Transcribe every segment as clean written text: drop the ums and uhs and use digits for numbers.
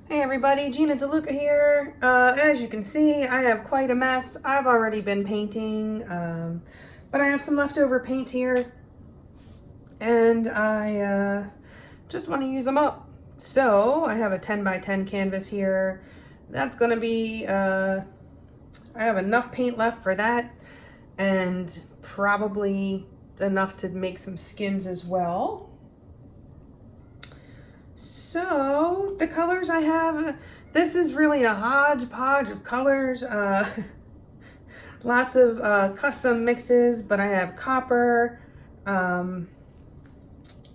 Hey everybody, Gina DeLuca here. As you can see, I have quite a mess. I've already been painting, but I have some leftover paint here, and I just want to use them up. So I have a 10 by 10 canvas here. That's going to be, I have enough paint left for that, and probably enough to make some skins as well. So the colors I have, this is really a hodgepodge of colors. Lots of custom mixes, but I have copper,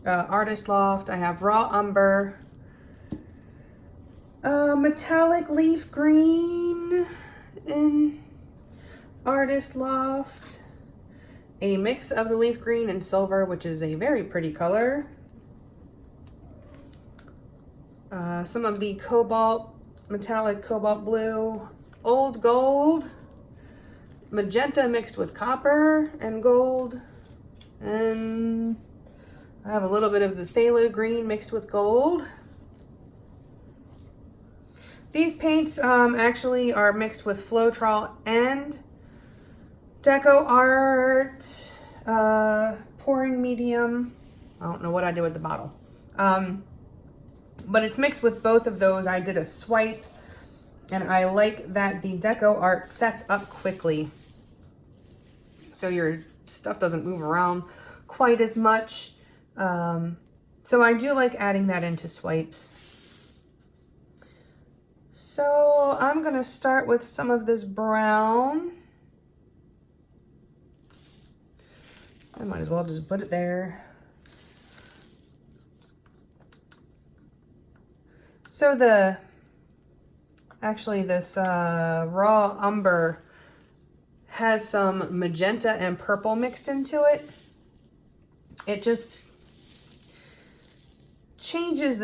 Artist Loft, I have raw umber, metallic leaf green in Artist Loft, a mix of the leaf green and silver, which is a very pretty color. Some of the cobalt, metallic cobalt blue, old gold, magenta mixed with copper and gold, and I have a little bit of the phthalo green mixed with gold. These paints actually are mixed with floetrol and decoart, pouring medium. I don't know what I did with the bottle. But it's mixed with both of those. I did a swipe, and I like that the decoart sets up quickly, so your stuff doesn't move around quite as much. So I do like adding that into swipes. So I'm gonna start with some of this brown. I might as well just put it there. So actually this raw umber has some magenta and purple mixed into it. It just changes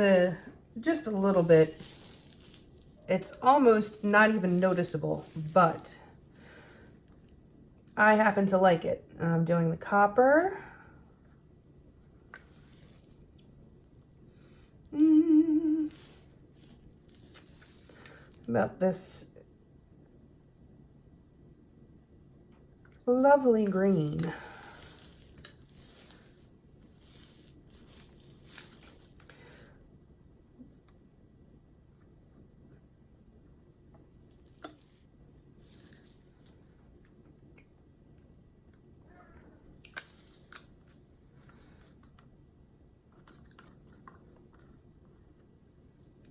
just a little bit. It's almost not even noticeable, but I happen to like it. I'm doing the copper. About this lovely green.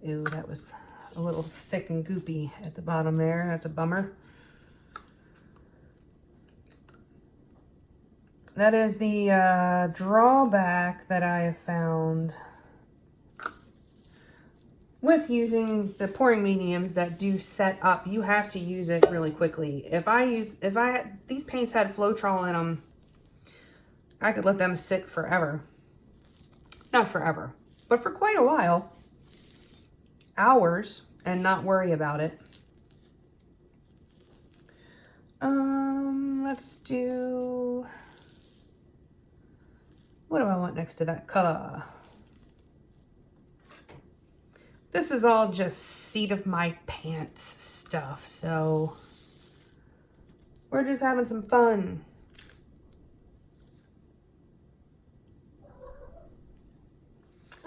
Ew, that was a little thick and goopy at the bottom there. That's a bummer. That is the drawback that I have found with using the pouring mediums that do set up. You have to use it really quickly. These paints had floetrol in them, I could let them sit forever. Not forever, but for quite a while. Hours, and not worry about it. Let's do, what do I want next to that color? This is all just seat of my pants stuff, so we're just having some fun.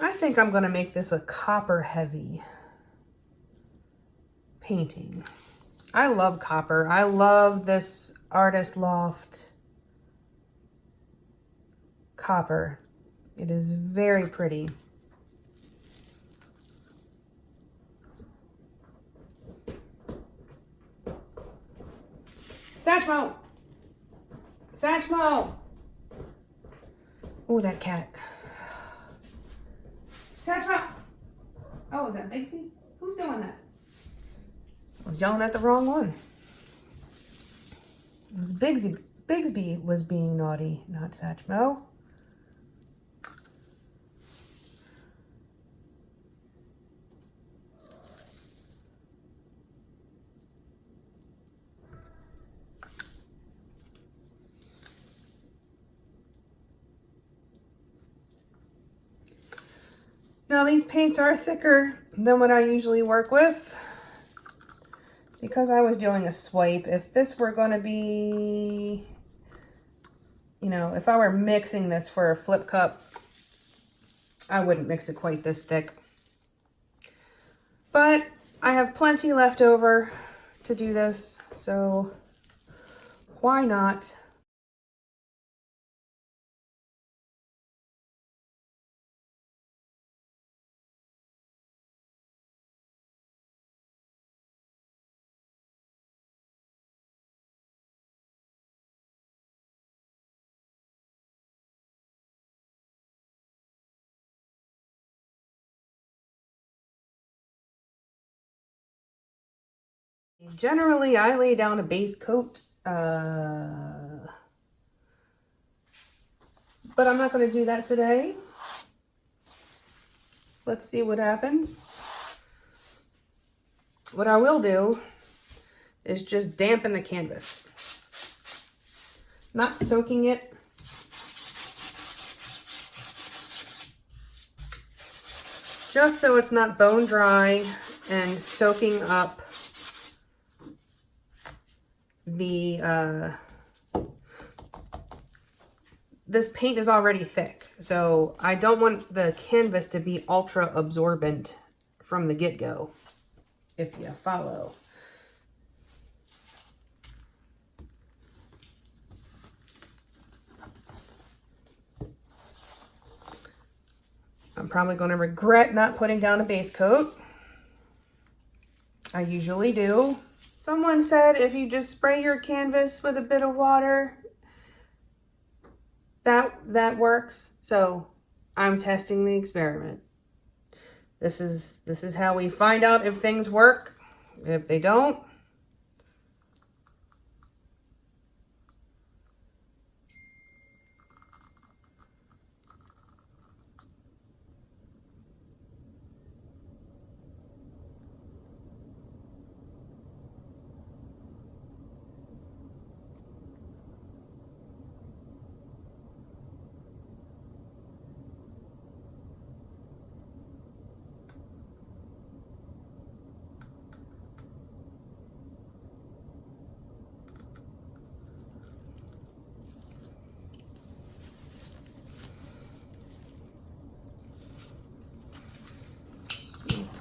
I think I'm gonna make this a copper heavy painting. I love copper. I love this Artist Loft copper. It is very pretty. Satchmo! Satchmo! Oh, that cat. Satchmo! Oh, is that Bigsby? Who's doing that? I was yelling at the wrong one. It was Bigsby. Bigsby was being naughty, not Satchmo. Now these paints are thicker than what I usually work with. Because I was doing a swipe, if this were going to be, you know, if I were mixing this for a flip cup, I wouldn't mix it quite this thick. But I have plenty left over to do this, so why not? Generally, I lay down a base coat, but I'm not going to do that today. Let's see what happens. What I will do is just dampen the canvas. Not soaking it. Just so it's not bone dry and soaking up the, this paint is already thick, so I don't want the canvas to be ultra absorbent from the get-go, if you follow. I'm probably going to regret not putting down a base coat. I usually do. Someone said if you just spray your canvas with a bit of water, that works. So I'm testing the experiment. This is how we find out if things work. If they don't,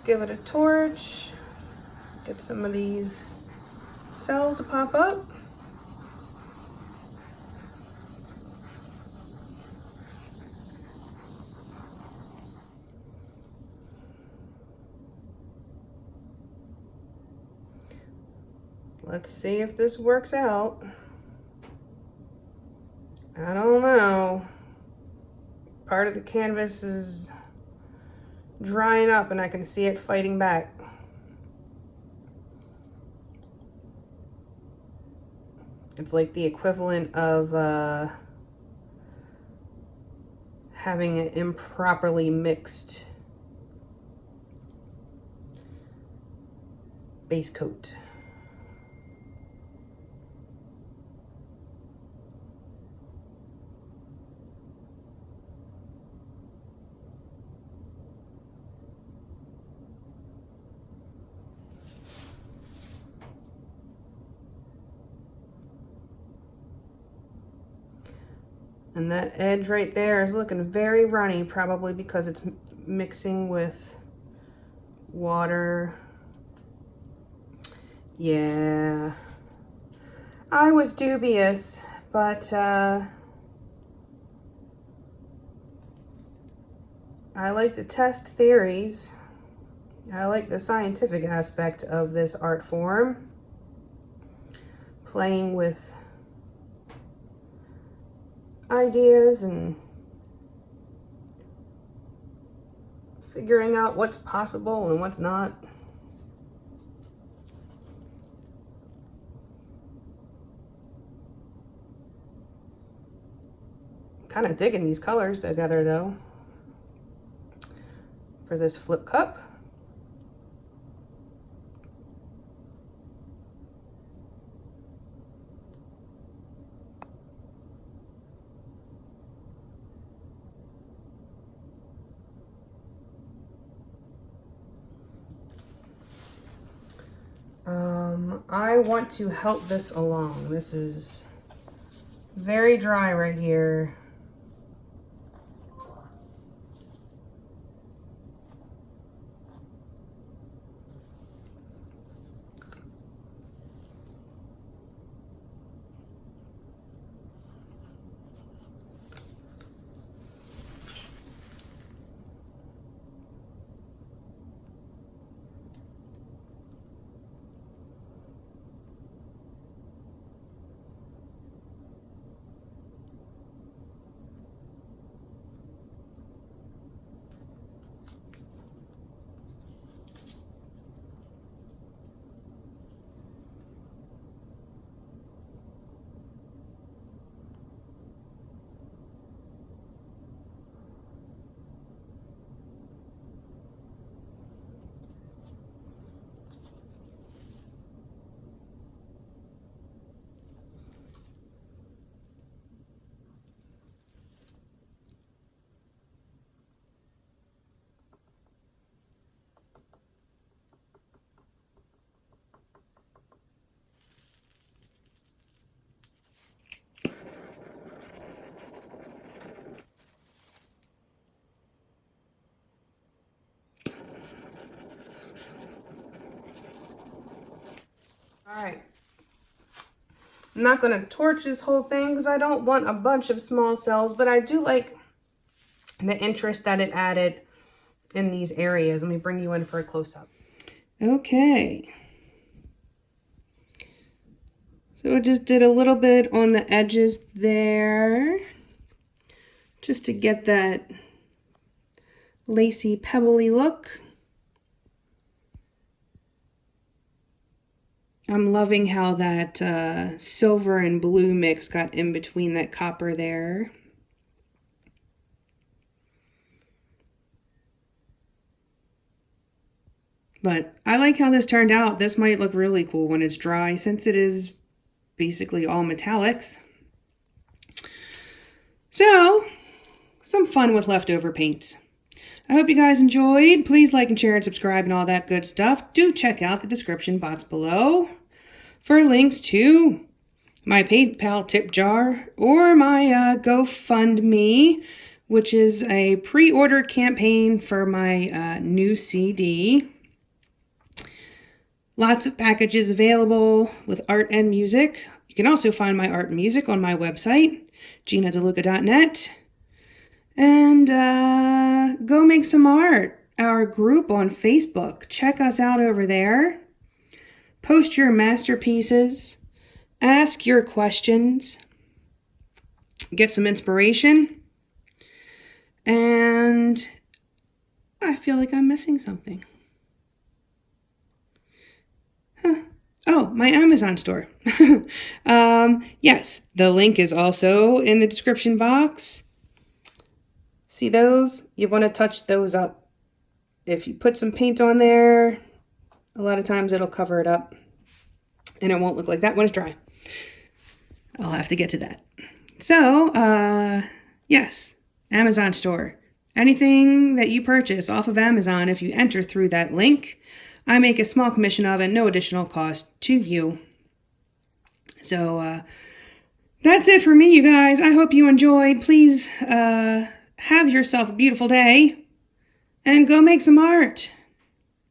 give it a torch, get some of these cells to pop up. Let's see if this works out. I don't know. Part of the canvas is drying up and I can see it fighting back. It's like the equivalent of having an improperly mixed base coat. And that edge right there is looking very runny, probably because it's mixing with water. Yeah, I was dubious, but I like to test theories. I like the scientific aspect of this art form, playing with ideas and figuring out what's possible and what's not. Kind of digging these colors together though for this flip cup. I want to help this along. This is very dry right here. All right. I'm not going to torch this whole thing because I don't want a bunch of small cells, but I do like the interest that it added in these areas. Let me bring you in for a close-up. Okay. So I just did a little bit on the edges there, just to get that lacy, pebbly look. I'm loving how that silver and blue mix got in between that copper there. But I like how this turned out. This might look really cool when it's dry, since it is basically all metallics. So, some fun with leftover paint. I hope you guys enjoyed. Please like and share and subscribe and all that good stuff. Do check out the description box below for links to my PayPal tip jar or my GoFundMe, which is a pre-order campaign for my new CD. Lots of packages available with art and music. You can also find my art and music on my website, GinaDeLuca.net. And go make some art. Our group on Facebook. Check us out over there. Post your masterpieces. Ask your questions. Get some inspiration. And I feel like I'm missing something. Oh, my Amazon store. Yes, the link is also in the description box. See those? You want to touch those up. If you put some paint on there, a lot of times it'll cover it up and it won't look like that when it's dry. I'll have to get to that. So, yes, Amazon store. Anything that you purchase off of Amazon, if you enter through that link, I make a small commission of it, no additional cost to you. So, that's it for me, you guys. I hope you enjoyed. Please, have yourself a beautiful day and go make some art.